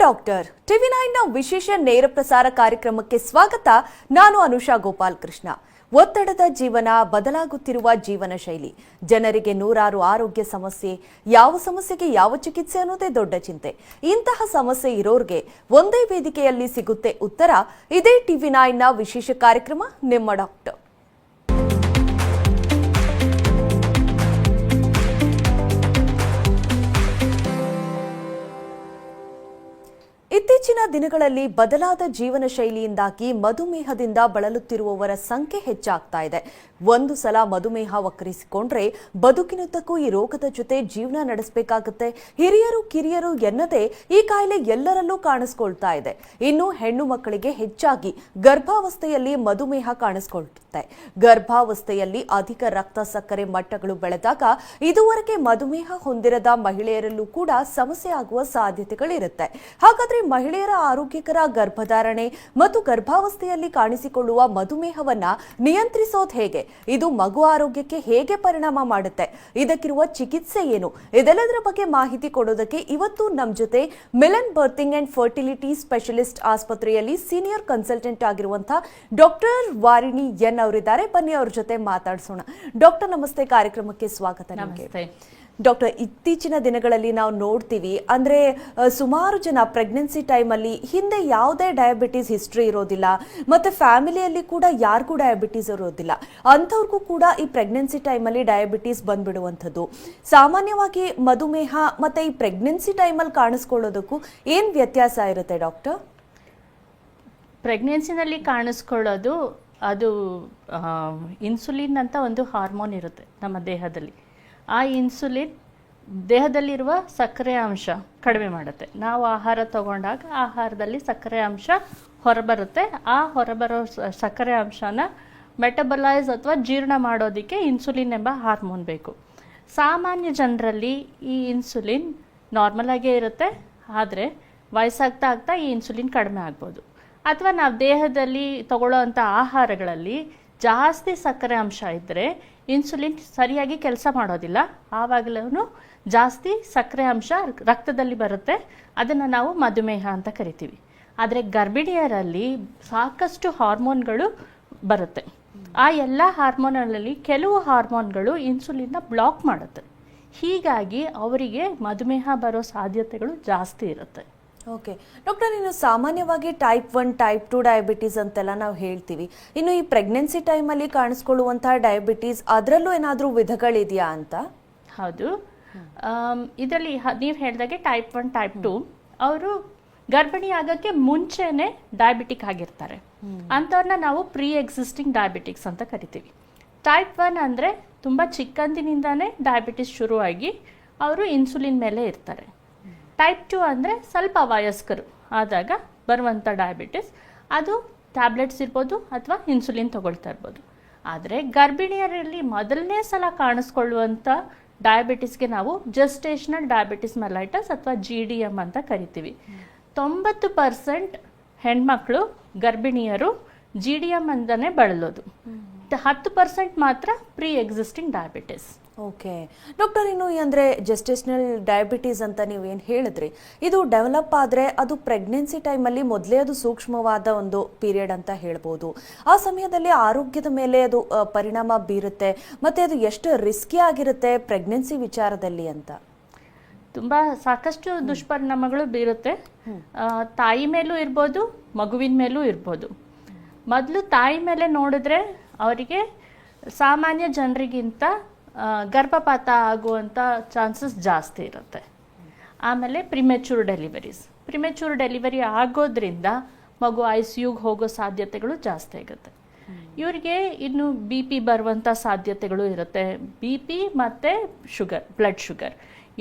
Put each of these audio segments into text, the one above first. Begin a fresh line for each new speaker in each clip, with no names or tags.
Doctor ಟಿವಿ9ನ ವಿಶೇಷ ನೇರ ಪ್ರಸಾರ ಕಾರ್ಯಕ್ರಮಕ್ಕೆ ಸ್ವಾಗತ. ನಾನು ಅನುಷಾ ಗೋಪಾಲ್ ಕೃಷ್ಣ. ಒತ್ತಡದ ಜೀವನ, ಬದಲಾಗುತ್ತಿರುವ ಜೀವನ ಶೈಲಿ, ಜನರಿಗೆ ನೂರಾರು ಆರೋಗ್ಯ ಸಮಸ್ಯೆ, ಯಾವ ಸಮಸ್ಯೆಗೆ ಯಾವ ಚಿಕಿತ್ಸೆ ಅನ್ನೋದೇ ದೊಡ್ಡ ಚಿಂತೆ. ಇಂತಹ ಸಮಸ್ಯೆ ಇರೋರಿಗೆ ಒಂದೇ ವೇದಿಕೆಯಲ್ಲಿ ಸಿಗುತ್ತೆ ಉತ್ತರ. ಇದೇ ಟಿವಿ9ನ ವಿಶೇಷ ಕಾರ್ಯಕ್ರಮ ನಿಮ್ಮ ಡಾಕ್ಟರ್. ಇತ್ತೀಚಿನ ದಿನಗಳಲ್ಲಿ ಬದಲಾದ ಜೀವನ ಶೈಲಿಯಿಂದಾಗಿ ಮಧುಮೇಹದಿಂದ ಬಳಲುತ್ತಿರುವವರ ಸಂಖ್ಯೆ ಹೆಚ್ಚಾಗ್ತಾ ಇದೆ. ಒಂದು ಸಲ ಮಧುಮೇಹ ವಕ್ಕರಿಸಿಕೊಂಡ್ರೆ ಬದುಕಿನುದ್ದಕ್ಕೂ ಈ ರೋಗದ ಜೊತೆ ಜೀವನ ನಡೆಸಬೇಕಾಗುತ್ತೆ. ಹಿರಿಯರು ಕಿರಿಯರು ಎನ್ನದೇ ಈ ಕಾಯಿಲೆ ಎಲ್ಲರಲ್ಲೂ ಕಾಣಿಸ್ಕೊಳ್ತಾ ಇದೆ. ಇನ್ನು ಹೆಣ್ಣು ಮಕ್ಕಳಿಗೆ ಹೆಚ್ಚಾಗಿ ಗರ್ಭಾವಸ್ಥೆಯಲ್ಲಿ ಮಧುಮೇಹ ಕಾಣಿಸ್ಕೊಳ್ತದೆ. ಗರ್ಭಾವಸ್ಥೆಯಲ್ಲಿ ಅಧಿಕ ರಕ್ತ ಸಕ್ಕರೆ ಮಟ್ಟಗಳು ಬೆಳೆದಾಗ ಇದುವರೆಗೆ ಮಧುಮೇಹ ಹೊಂದಿರದ ಮಹಿಳೆಯರಲ್ಲೂ ಕೂಡ ಸಮಸ್ಯೆ ಆಗುವ ಸಾಧ್ಯತೆಗಳಿರುತ್ತೆ. ಹಾಗಾದ್ರೆ ಮಹಿಳೆಯರ ಆರೋಗ್ಯಕರ ಗರ್ಭಧಾರಣೆ ಮತ್ತು ಗರ್ಭಾವಸ್ಥೆಯಲ್ಲಿ ಕಾಣಿಸಿಕೊಳ್ಳುವ ಮಧುಮೇಹವನ್ನ ನಿಯಂತ್ರಿಸೋದು ಹೇಗೆ? ಇದು ಮಗು ಆರೋಗ್ಯಕ್ಕೆ ಹೇಗೆ ಪರಿಣಾಮ ಮಾಡುತ್ತೆ? ಇದಕ್ಕಿರುವ ಚಿಕಿತ್ಸೆ ಏನು? ಇದೆಲ್ಲದರ ಬಗ್ಗೆ ಮಾಹಿತಿ ಕೊಡೋದಕ್ಕೆ ಇವತ್ತು ನಮ್ಮ ಜೊತೆ ಮಿಲನ್ ಬರ್ತಿಂಗ್ ಅಂಡ್ ಫರ್ಟಿಲಿಟಿ ಸ್ಪೆಷಲಿಸ್ಟ್ ಆಸ್ಪತ್ರೆಯಲ್ಲಿ ಸೀನಿಯರ್ ಕನ್ಸಲ್ಟೆಂಟ್ ಆಗಿರುವಂತಹ ಡಾಕ್ಟರ್ ವಾರಿಣಿ ಎನ್ ಅವರಿದ್ದಾರೆ. ಬನ್ನಿ ಅವ್ರ ಜೊತೆ ಮಾತಾಡ್ಸೋಣ. ಡಾಕ್ಟರ್ ನಮಸ್ತೆ, ಕಾರ್ಯಕ್ರಮಕ್ಕೆ ಸ್ವಾಗತ.
ನಮಸ್ತೆ
ಡಾಕ್ಟರ್, ಇತ್ತೀಚಿನ ದಿನಗಳಲ್ಲಿ ನಾವು ನೋಡ್ತೀವಿ ಅಂದ್ರೆ ಸುಮಾರು ಜನ ಪ್ರೆಗ್ನೆನ್ಸಿ ಟೈಮಲ್ಲಿ ಹಿಂದೆ ಯಾವುದೇ ಡಯಾಬಿಟೀಸ್ ಹಿಸ್ಟ್ರಿ ಇರೋದಿಲ್ಲ, ಮತ್ತೆ ಫ್ಯಾಮಿಲಿಯಲ್ಲಿ ಕೂಡ ಯಾರಿಗೂ ಡಯಾಬಿಟೀಸ್ ಇರೋದಿಲ್ಲ. ಅಂಥವ್ರಿಗೂ ಕೂಡ ಈ ಪ್ರೆಗ್ನೆನ್ಸಿ ಟೈಮಲ್ಲಿ ಡಯಾಬಿಟೀಸ್ ಬಂದ್ಬಿಡುವಂಥದ್ದು. ಸಾಮಾನ್ಯವಾಗಿ ಮಧುಮೇಹ ಮತ್ತೆ ಈ ಪ್ರೆಗ್ನೆನ್ಸಿ ಟೈಮಲ್ಲಿ ಕಾಣಿಸ್ಕೊಳ್ಳೋದಕ್ಕೂ ಏನು ವ್ಯತ್ಯಾಸ ಇರುತ್ತೆ ಡಾಕ್ಟರ್?
ಪ್ರೆಗ್ನೆನ್ಸಿನಲ್ಲಿ ಕಾಣಿಸ್ಕೊಳ್ಳೋದು ಅದು ಇನ್ಸುಲಿನ್ ಅಂತ ಒಂದು ಹಾರ್ಮೋನ್ ಇರುತ್ತೆ ನಮ್ಮ ದೇಹದಲ್ಲಿ. ಆ ಇನ್ಸುಲಿನ್ ದೇಹದಲ್ಲಿರುವ ಸಕ್ಕರೆ ಅಂಶ ಕಡಿಮೆ ಮಾಡುತ್ತೆ. ನಾವು ಆಹಾರ ತಗೊಂಡಾಗ ಆಹಾರದಲ್ಲಿ ಸಕ್ಕರೆ ಅಂಶ ಹೊರಬರುತ್ತೆ. ಆ ಹೊರಬರೋ ಸಕ್ಕರೆ ಅಂಶನ ಮೆಟಬಲೈಸ್ ಅಥವಾ ಜೀರ್ಣ ಮಾಡೋದಕ್ಕೆ ಇನ್ಸುಲಿನ್ ಎಂಬ ಹಾರ್ಮೋನ್ ಬೇಕು. ಸಾಮಾನ್ಯ ಜನರಲ್ಲಿ ಈ ಇನ್ಸುಲಿನ್ ನಾರ್ಮಲ್ ಆಗೇ ಇರುತ್ತೆ, ಆದರೆ ವಯಸ್ಸಾಗ್ತಾ ಆಗ್ತಾ ಈ ಇನ್ಸುಲಿನ್ ಕಡಿಮೆ ಆಗ್ಬೋದು. ಅಥವಾ ನಾವು ದೇಹದಲ್ಲಿ ತಗೊಳ್ಳೋ ಅಂಥ ಆಹಾರಗಳಲ್ಲಿ ಜಾಸ್ತಿ ಸಕ್ಕರೆ ಅಂಶ ಇದ್ದರೆ ಇನ್ಸುಲಿನ್ ಸರಿಯಾಗಿ ಕೆಲಸ ಮಾಡೋದಿಲ್ಲ. ಆವಾಗಲೂ ಜಾಸ್ತಿ ಸಕ್ಕರೆ ಅಂಶ ರಕ್ತದಲ್ಲಿ ಬರುತ್ತೆ. ಅದನ್ನು ನಾವು ಮಧುಮೇಹ ಅಂತ ಕರಿತೀವಿ. ಆದರೆ ಗರ್ಭಿಣಿಯರಲ್ಲಿ ಸಾಕಷ್ಟು ಹಾರ್ಮೋನ್ಗಳು ಬರುತ್ತೆ. ಆ ಎಲ್ಲ ಹಾರ್ಮೋನ್ಗಳಲ್ಲಿ ಕೆಲವು ಹಾರ್ಮೋನ್ಗಳು ಇನ್ಸುಲಿನ್ನ ಬ್ಲಾಕ್ ಮಾಡುತ್ತೆ. ಹೀಗಾಗಿ ಅವರಿಗೆ ಮಧುಮೇಹ ಬರೋ ಸಾಧ್ಯತೆಗಳು ಜಾಸ್ತಿ ಇರುತ್ತೆ.
ಓಕೆ ಡಾಕ್ಟರ್, ಇನ್ನು ಸಾಮಾನ್ಯವಾಗಿ ಟೈಪ್ 1 ಟೈಪ್ 2 ಡಯಾಬಿಟೀಸ್ ಅಂತೆಲ್ಲ ನಾವು ಹೇಳ್ತೀವಿ. ಇನ್ನು ಈ ಪ್ರೆಗ್ನೆನ್ಸಿ ಟೈಮಲ್ಲಿ ಕಾಣಿಸ್ಕೊಳ್ಳುವಂತಹ ಡಯಾಬಿಟೀಸ್, ಅದರಲ್ಲೂ ಏನಾದರೂ ವಿಧಗಳಿದೆಯಾ ಅಂತ?
ಹೌದು, ಇದರಲ್ಲಿ ನೀವು ಹೇಳಿದಾಗೆ ಟೈಪ್ 1 ಟೈಪ್ 2 ಅವರು ಗರ್ಭಿಣಿ ಆಗೋಕ್ಕೆ ಮುಂಚೆನೇ ಡಯಾಬಿಟಿಕ್ ಆಗಿರ್ತಾರೆ. ಅಂಥವ್ರನ್ನ ನಾವು ಪ್ರೀ ಎಕ್ಸಿಸ್ಟಿಂಗ್ ಡಯಾಬಿಟಿಕ್ಸ್ ಅಂತ ಕರಿತೀವಿ. ಟೈಪ್ 1 ಅಂದರೆ ತುಂಬ ಚಿಕ್ಕಂದಿನಿಂದಾನೇ ಡಯಾಬಿಟಿಸ್ ಶುರುವಾಗಿ ಅವರು ಇನ್ಸುಲಿನ್ ಮೇಲೆ ಇರ್ತಾರೆ. ಟೈಪ್ 2 ಅಂದರೆ ಸ್ವಲ್ಪ ವಯಸ್ಕರು ಆದಾಗ ಬರುವಂಥ ಡಯಾಬಿಟಿಸ್, ಅದು ಟ್ಯಾಬ್ಲೆಟ್ಸ್ ಇರ್ಬೋದು ಅಥವಾ ಇನ್ಸುಲಿನ್ ತಗೊಳ್ತಾ ಇರ್ಬೋದು. ಆದರೆ ಗರ್ಭಿಣಿಯರಲ್ಲಿ ಮೊದಲನೇ ಸಲ ಕಾಣಿಸ್ಕೊಳ್ಳುವಂಥ ಡಯಾಬಿಟಿಸ್ಗೆ ನಾವು ಜೆಸ್ಟೇಷನಲ್ ಡಯಾಬಿಟಿಸ್ ಮೆಲೈಟಸ್ ಅಥವಾ GDM ಅಂತ ಕರಿತೀವಿ. 90% ಹೆಣ್ಮಕ್ಳು ಗರ್ಭಿಣಿಯರು GDM ಅಂತಾನೆ ಬಳಲೋದು. 10% ಮಾತ್ರ pre existing diabetes.
Okay doctor, ಇನ್ನು ಅಂದರೆ ಜೆಸ್ಟೇಷನಲ್ ಡಯಾಬಿಟೀಸ್ ಅಂತ ನೀವು ಏನು ಹೇಳಿದ್ರಿ, ಇದು ಡೆವಲಪ್ ಆದರೆ ಅದು ಪ್ರೆಗ್ನೆನ್ಸಿ ಟೈಮಲ್ಲಿ ಮೊದಲೇ ಅದು ಸೂಕ್ಷ್ಮವಾದ ಒಂದು ಪೀರಿಯಡ್ ಅಂತ ಹೇಳ್ಬೋದು. ಆ ಸಮಯದಲ್ಲಿ ಆರೋಗ್ಯದ ಮೇಲೆ ಅದು ಪರಿಣಾಮ ಬೀರುತ್ತೆ, ಮತ್ತು ಅದು ಎಷ್ಟು ರಿಸ್ಕಿ ಆಗಿರುತ್ತೆ ಪ್ರೆಗ್ನೆನ್ಸಿ ವಿಚಾರದಲ್ಲಿ ಅಂತ?
ತುಂಬ ಸಾಕಷ್ಟು ದುಷ್ಪರಿಣಾಮಗಳು ಬೀರುತ್ತೆ. ತಾಯಿ ಮೇಲೂ ಇರ್ಬೋದು, ಮಗುವಿನ ಮೇಲೂ ಇರ್ಬೋದು. ಮೊದಲು ತಾಯಿ ಮೇಲೆ ನೋಡಿದ್ರೆ ಅವರಿಗೆ ಸಾಮಾನ್ಯ ಜನರಿಗಿಂತ ಗರ್ಭಪಾತ ಆಗುವಂಥ ಚಾನ್ಸಸ್ ಜಾಸ್ತಿ ಇರುತ್ತೆ. ಆಮೇಲೆ ಪ್ರಿಮೆಚೂರ್ ಡೆಲಿವರಿ ಆಗೋದ್ರಿಂದ ಮಗು ICUಗೆ ಹೋಗೋ ಸಾಧ್ಯತೆಗಳು ಜಾಸ್ತಿ ಆಗುತ್ತೆ. ಇವರಿಗೆ ಇನ್ನು BP ಬರುವಂಥ ಸಾಧ್ಯತೆಗಳು ಇರುತ್ತೆ. BP ಮತ್ತು ಬ್ಲಡ್ ಶುಗರ್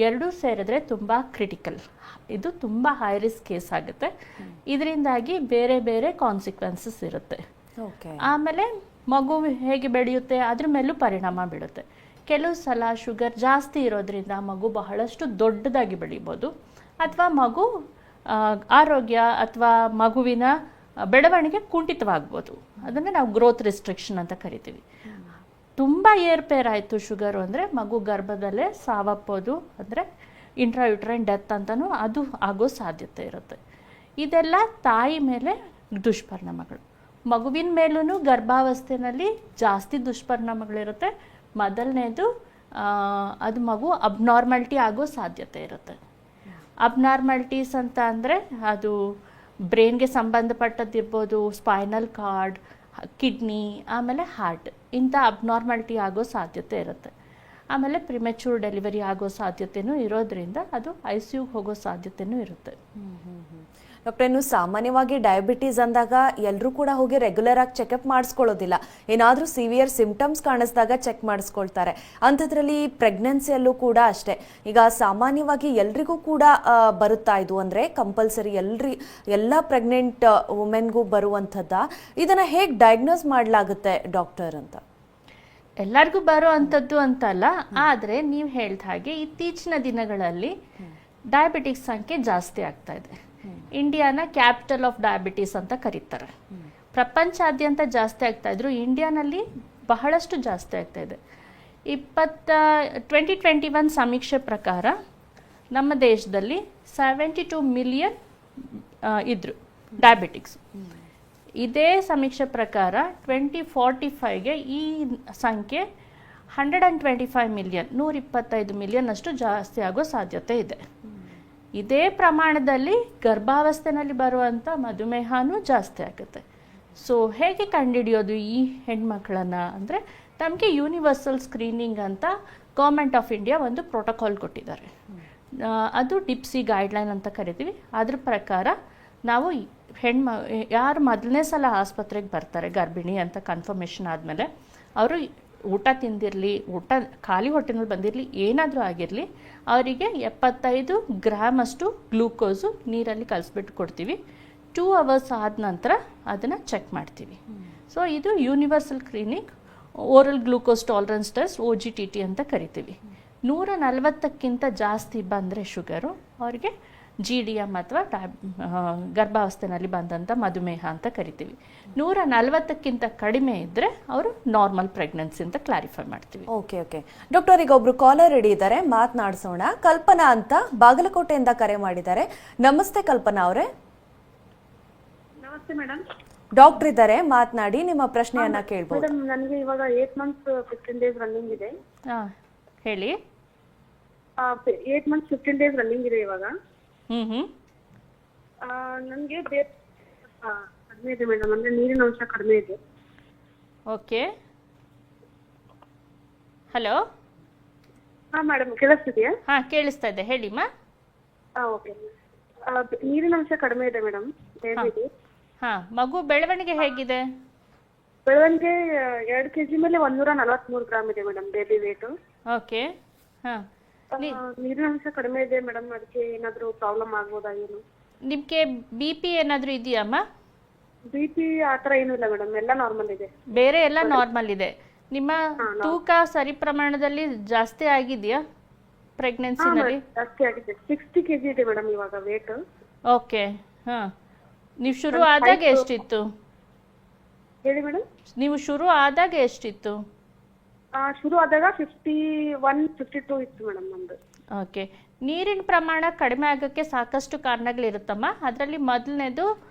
ಎರಡೂ ಸೇರಿದ್ರೆ ತುಂಬ ಕ್ರಿಟಿಕಲ್. ಇದು ತುಂಬ ಹೈ ರಿಸ್ಕ್ ಕೇಸ್ ಆಗುತ್ತೆ. ಇದರಿಂದಾಗಿ ಬೇರೆ ಬೇರೆ ಕಾನ್ಸಿಕ್ವೆನ್ಸಸ್ ಇರುತ್ತೆ. ಆಮೇಲೆ ಮಗು ಹೇಗೆ ಬೆಳೆಯುತ್ತೆ ಅದ್ರ ಮೇಲೂ ಪರಿಣಾಮ ಬೀಳುತ್ತೆ. ಕೆಲವು ಸಲ ಶುಗರ್ ಜಾಸ್ತಿ ಇರೋದ್ರಿಂದ ಮಗು ಬಹಳಷ್ಟು ದೊಡ್ಡದಾಗಿ ಬೆಳಿಬೋದು, ಅಥವಾ ಮಗು ಆರೋಗ್ಯ ಅಥವಾ ಮಗುವಿನ ಬೆಳವಣಿಗೆ ಕುಂಠಿತವಾಗ್ಬೋದು. ಅದನ್ನು ನಾವು ಗ್ರೋತ್ ರಿಸ್ಟ್ರಿಕ್ಷನ್ ಅಂತ ಕರಿತೀವಿ. ತುಂಬ ಏರ್ಪೇರ್ ಆಯಿತು ಶುಗರು ಅಂದರೆ ಮಗು ಗರ್ಭದಲ್ಲೇ ಸಾವಪ್ಪೋದು, ಅಂದರೆ ಇಂಟ್ರಾಯುಟ್ರೈನ್ ಡೆತ್ ಅಂತಲೂ ಅದು ಆಗೋ ಸಾಧ್ಯತೆ ಇರುತ್ತೆ. ಇದೆಲ್ಲ ತಾಯಿ ಮೇಲೆ ದುಷ್ಪರಿಣಾಮಗಳು. ಮಗುವಿನ ಮೇಲೂ ಗರ್ಭಾವಸ್ಥೆಯಲ್ಲಿ ಜಾಸ್ತಿ ದುಷ್ಪರಿಣಾಮಗಳಿರುತ್ತೆ. ಮೊದಲನೇದು ಅದು ಮಗು ಅಬ್ನಾರ್ಮಾಲಿಟಿ ಆಗೋ ಸಾಧ್ಯತೆ ಇರುತ್ತೆ. ಅಬ್ನಾರ್ಮಾಲಿಟೀಸ್ ಅಂತ ಅಂದರೆ ಅದು ಬ್ರೈನ್ಗೆ ಸಂಬಂಧಪಟ್ಟದ್ದಿರ್ಬೋದು, ಸ್ಪೈನಲ್ ಕಾರ್ಡ್, ಕಿಡ್ನಿ, ಆಮೇಲೆ ಹಾರ್ಟ್, ಇಂಥ ಅಬ್ನಾರ್ಮಾಲಿಟಿ ಆಗೋ ಸಾಧ್ಯತೆ ಇರುತ್ತೆ. ಆಮೇಲೆ ಪ್ರಿಮೆಚೂರ್ ಡೆಲಿವರಿ ಆಗೋ ಸಾಧ್ಯತೆಯೂ ಇರೋದ್ರಿಂದ ಅದು ICUಗೆ ಹೋಗೋ ಸಾಧ್ಯತೆಯೂ ಇರುತ್ತೆ.
ಡಾಕ್ಟರ್, ಇನ್ನು ಸಾಮಾನ್ಯವಾಗಿ ಡಯಾಬಿಟೀಸ್ ಅಂದಾಗ ಎಲ್ಲರೂ ಕೂಡ ಹೋಗಿ ರೆಗ್ಯುಲರ್ ಆಗಿ ಚೆಕಪ್ ಮಾಡಿಸ್ಕೊಳ್ಳೋದಿಲ್ಲ. ಏನಾದರೂ ಸಿವಿಯರ್ ಸಿಂಪ್ಟಮ್ಸ್ ಕಾಣಿಸಿದಾಗ ಚೆಕ್ ಮಾಡಿಸ್ಕೊಳ್ತಾರೆ. ಅಂಥದ್ರಲ್ಲಿ ಪ್ರೆಗ್ನೆನ್ಸಿಯಲ್ಲೂ ಕೂಡ ಅಷ್ಟೇ. ಈಗ ಸಾಮಾನ್ಯವಾಗಿ ಎಲ್ರಿಗೂ ಕೂಡ ಬರುತ್ತಾ ಇದು ಅಂದರೆ ಕಂಪಲ್ಸರಿ ಎಲ್ಲ ಪ್ರೆಗ್ನೆಂಟ್ ವುಮೆನ್ಗೂ ಬರುವಂಥದ್ದ, ಇದನ್ನು ಹೇಗೆ ಡಯಾಗ್ನೋಸ್ ಮಾಡಲಾಗುತ್ತೆ ಡಾಕ್ಟರ್ ಅಂತ?
ಎಲ್ಲರಿಗೂ ಬರೋ ಅಂಥದ್ದು ಅಂತಲ್ಲ, ಆದರೆ ನೀವು ಹೇಳಿದ ಹಾಗೆ ಇತ್ತೀಚಿನ ದಿನಗಳಲ್ಲಿ ಡಯಾಬಿಟಿಕ್ಸ್ ಸಂಖ್ಯೆ ಜಾಸ್ತಿ ಆಗ್ತಾ ಇದೆ. ಇಂಡಿಯಾನ ಕ್ಯಾಪಿಟಲ್ ಆಫ್ ಡಯಾಬಿಟೀಸ್ ಅಂತ ಕರೀತಾರೆ. ಪ್ರಪಂಚಾದ್ಯಂತ ಜಾಸ್ತಿ ಆಗ್ತಾ ಇದ್ರು, ಇಂಡಿಯಾನಲ್ಲಿ ಬಹಳಷ್ಟು ಜಾಸ್ತಿ ಆಗ್ತಾ ಇದೆ. 2021 ಸಮೀಕ್ಷೆ ಪ್ರಕಾರ ನಮ್ಮ ದೇಶದಲ್ಲಿ 72 ಮಿಲಿಯನ್ ಇದ್ರು ಡಯಾಬಿಟಿಕ್ಸ್. ಇದೇ ಸಮೀಕ್ಷೆ ಪ್ರಕಾರ 2045ಗೆ ಈ ಸಂಖ್ಯೆ 125 ಮಿಲಿಯನ್, 125 ಮಿಲಿಯನ್ ಅಷ್ಟು ಜಾಸ್ತಿ ಆಗೋ ಸಾಧ್ಯತೆ ಇದೆ. ಇದೇ ಪ್ರಮಾಣದಲ್ಲಿ ಗರ್ಭಾವಸ್ಥೆಯಲ್ಲಿ ಬರುವಂಥ ಮಧುಮೇಹನೂ ಜಾಸ್ತಿ ಆಗುತ್ತೆ. ಸೊ ಹೇಗೆ ಕಂಡುಹಿಡಿಯೋದು ಈ ಹೆಣ್ಮಕ್ಳನ್ನು ಅಂದರೆ, ನಮಗೆ ಯೂನಿವರ್ಸಲ್ ಸ್ಕ್ರೀನಿಂಗ್ ಅಂತ ಗೌರ್ಮೆಂಟ್ ಆಫ್ ಇಂಡಿಯಾ ಒಂದು ಪ್ರೋಟೋಕಾಲ್ ಕೊಟ್ಟಿದ್ದಾರೆ. ಅದು ಡಿಪ್ಸಿ ಗೈಡ್ಲೈನ್ ಅಂತ ಕರಿತೀವಿ. ಅದ್ರ ಪ್ರಕಾರ ನಾವು ಯಾರು ಮೊದಲನೇ ಸಲ ಆಸ್ಪತ್ರೆಗೆ ಬರ್ತಾರೆ ಗರ್ಭಿಣಿ ಅಂತ ಕನ್ಫರ್ಮೇಷನ್ ಆದಮೇಲೆ, ಅವರು ಊಟ ತಿಂದಿರಲಿ, ಊಟ ಖಾಲಿ ಹೊಟ್ಟೆನಲ್ಲಿ ಬಂದಿರಲಿ, ಏನಾದರೂ ಆಗಿರಲಿ, ಅವರಿಗೆ 75 ಗ್ರಾಮ್ ಅಷ್ಟು ಗ್ಲೂಕೋಸು ನೀರಲ್ಲಿ ಕಲಿಸ್ಬಿಟ್ಟು ಕೊಡ್ತೀವಿ. 2 ಅವರ್ಸ್ ಆದ ನಂತರ ಅದನ್ನು ಚೆಕ್ ಮಾಡ್ತೀವಿ. ಸೊ ಇದು universal screening, oral glucose tolerance test, OGTT ಅಂತ ಕರಿತೀವಿ. 140ಕ್ಕಿಂತ ಜಾಸ್ತಿ ಬಂದರೆ ಶುಗರು, ಅವರಿಗೆ GDM ಅಥವಾ ಗರ್ಭಾವಸ್ಥೆಯಲ್ಲಿ ಬಂದಂಥ ಮಧುಮೇಹ ಅಂತ ಕರಿತೀವಿ. 140ಕ್ಕಿಂತ ಕಡಿಮೆ ಇದ್ದರೆ ಅವರು ನಾರ್ಮಲ್ ಪ್ರೆಗ್ನೆನ್ಸಿ ಅಂತ ಕ್ಲಾರಿಫೈ ಮಾಡ್ತೀವಿ.
ಓಕೆ ಡಾಕ್ಟರ್, ಈಗ ಒಬ್ರು ಕಾಲರ್ ರೆಡಿ ಇದ್ದಾರೆ, ಮಾತನಾಡಿಸೋಣ. ಕಲ್ಪನಾ ಅಂತ ಬಾಗಲಕೋಟೆಯಿಂದ ಕರೆ ಮಾಡಿದ್ದಾರೆ. ನಮಸ್ತೆ ಕಲ್ಪನಾ ಅವರೇ.
ನಮಸ್ತೆ ಮೇಡಮ್.
ಡಾಕ್ಟರ್ ಇದ್ದಾರೆ, ಮಾತನಾಡಿ, ನಿಮ್ಮ ಪ್ರಶ್ನೆಯನ್ನ ಕೇಳಬಹುದು.
ಮೇಡಮ್, ನನಗೆ ಇವಾಗ 8 ಮಂತ್ಸ್ 15 ಡೇಸ್ ರನ್ನಿಂಗ್ ಇದೆ.
ಹೇಳಿ.
8 ಮಂತ್ಸ್ 15 ಡೇಸ್ ರನ್ನಿಂಗ್ ಇದೆ ಇವಾಗ. ನನಗೆ ಕಡಿಮೆ ಇದೆ ಮೇಡಮ್, ಅಂದ್ರೆ ನೀರಿನ ಅಂಶ ಕಡಿಮೆ ಇದೆ.
Okay, hello.
ಹಾ ಮೇಡಮ್, ಕೇಳಿಸ್ತಿದೆಯಾ?
ಹಾ, ಕೇಳಿಸ್ತಾ ಇದೆ, ಹೇಳಿಮ್ಮ.
ಓಕೆ. ನೀರಿನ ಅಂಶ ಕಡಿಮೆ ಇದೆ ಮೇಡಮ್, ಬೇಬಿದು.
ಹಾ, ಮಗು ಬೆಳವಣಿಗೆ ಹೇಗಿದೆ?
ಬೆಳವಣಿಗೆ 2 kg ಮೇಲೆ 143 ಗ್ರಾಮ್ ಇದೆ ಮೇಡಮ್, ಬೇಬಿ ವೇಟ್.
ಓಕೆ. ಹಾ,
ನೀರಿನ ಅಂಶ ಕಡಿಮೆ ಇದೆ ಮೇಡಮ್, ಅದಕ್ಕೆ ಏನಾದರೂ ಪ್ರಾಬ್ಲಮ್ ಆಗ್ಬೋದಾ ಏನು?
ನಿಮಗೆ BP ಏನಾದರೂ ಇದೆಯಮ್ಮ?
BP ಆ ಥರ ಏನೂ ಇಲ್ಲ ಮೇಡಮ್, ಎಲ್ಲ ನಾರ್ಮಲ್ ಇದೆ.
ಬೇರೆ ಎಲ್ಲ ನಾರ್ಮಲ್ ಇದೆ. ನಿಮ್ಮ ತೂಕ ಸರಿ ಪ್ರಮಾಣದಲ್ಲಿ ಜಾಸ್ತಿ ಆಗಿದೆಯಾ ಪ್ರೆಗ್ನೆನ್ಸಿನಲ್ಲಿ?
ಜಾಸ್ತಿ ಆಗಿದೆ, 60 kg ಇದೆ ಮೇಡಮ್ ಇವಾಗ ವೇಟ್.
ಓಕೆ. ಹಾಂ, ನೀವು ಶುರು ಆದಾಗ ಎಷ್ಟಿತ್ತು?
ಹೇಳಿ ಮೇಡಮ್.
ನೀವು ಶುರು ಆದಾಗ ಎಷ್ಟಿತ್ತು?
ಶುರು ಆದಾಗ 51, 52 ಇತ್ತು ಮೇಡಮ್ ನಮ್ದು.
ಓಕೆ. ನೀರಿನ ಪ್ರಮಾಣ ಕಡಿಮೆ ಆಗೋಕ್ಕೆ ಸಾಕಷ್ಟು ಕಾರಣಗಳಿರುತ್ತಮ್ಮ. ಅದರಲ್ಲಿ ಮೊದಲನೇದು,